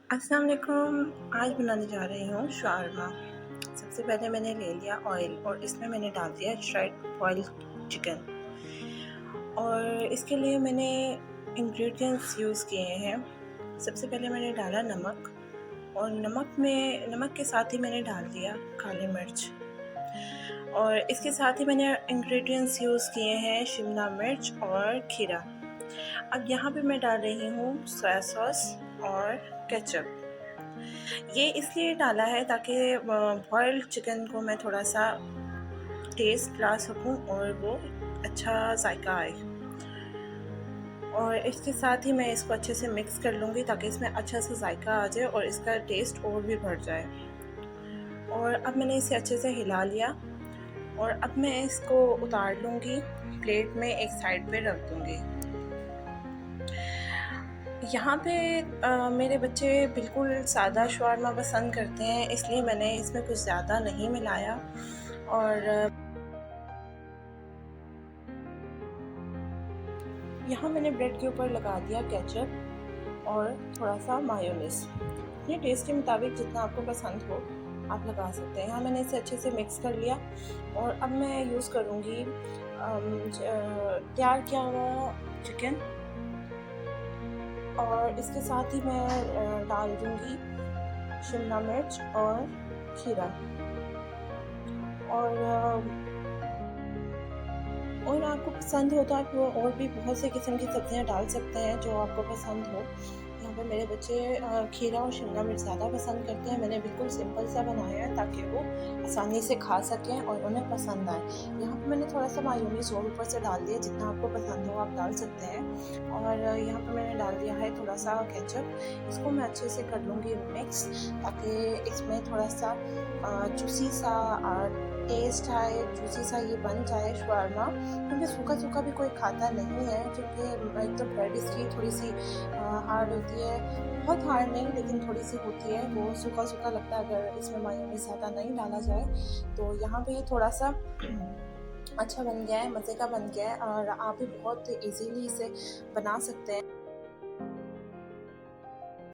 अस्सलाम वालेकुम। आज बनाने जा रही हूँ शवारमा। सबसे पहले मैंने ले लिया ऑयल और इसमें मैंने डाल दिया श्राइड बॉइल्ड चिकन और इसके लिए मैंने इंग्रेडिएंट्स यूज़ किए हैं। सबसे पहले मैंने डाला नमक और नमक के साथ ही मैंने डाल दिया काली मिर्च और इसके साथ ही मैंने इंग्रेडिएंट्स यूज़ किए हैं शिमला मिर्च और खीरा। अब यहाँ पे मैं डाल रही हूँ सोया सॉस और केचप। ये इसलिए डाला है ताकि बॉइल्ड चिकन को मैं थोड़ा सा टेस्ट ला सकूं और वो अच्छा जायका आए। और इसके साथ ही मैं इसको अच्छे से मिक्स कर लूँगी ताकि इसमें अच्छा सा जायका आ जाए और इसका टेस्ट और भी बढ़ जाए। और अब मैंने इसे अच्छे से हिला लिया और अब मैं इसको उतार लूँगी, प्लेट में एक साइड पे रख दूँगी। यहाँ पे मेरे बच्चे बिल्कुल सादा शवारमा पसंद करते हैं, इसलिए मैंने इसमें कुछ ज़्यादा नहीं मिलाया और यहाँ मैंने ब्रेड के ऊपर लगा दिया केचप और थोड़ा सा मायोनीज़। अपने टेस्ट के मुताबिक जितना आपको पसंद हो आप लगा सकते हैं। यहाँ मैंने इसे अच्छे से मिक्स कर लिया और अब मैं यूज़ करूँगी तैयार किया हुआ चिकन और इसके साथ ही मैं डाल दूँगी शिमला मिर्च और खीरा और आपको पसंद हो तो आप वो और भी बहुत से किस्म की सब्ज़ियाँ डाल सकते हैं जो आपको पसंद हो। यहाँ पे मेरे बच्चे खीरा और शिमला मिर्च ज़्यादा पसंद करते हैं। मैंने बिल्कुल सिंपल सा बनाया है ताकि वो आसानी से खा सकें और उन्हें पसंद आए। यहाँ पे मैंने थोड़ा सा मायोनीज़ और ऊपर से डाल दिया, जितना आपको पसंद हो आप डाल सकते हैं। और यहाँ पे मैंने डाल दिया है थोड़ा सा केचप। इसको मैं अच्छे से कर लूँगी मिक्स ताकि इसमें थोड़ा सा जूसी सा टेस्ट आए, जूसी सा ये बन जाए शवारमा। क्योंकि सूखा-सूखा भी कोई खाता नहीं है, क्योंकि एक तो ब्रेड इसकी थोड़ी-सी हार्ड होती है, बहुत हार्ड नहीं लेकिन थोड़ी-सी होती है, वो सूखा-सूखा लगता है अगर इसमें मेयोनीज़ ज़्यादा नहीं डाला जाए। तो यहाँ पे ये थोड़ा-सा अच्छा बन गया है, मज़े का बन गया है और आप भी बहुत ईज़िली इसे बना सकते हैं।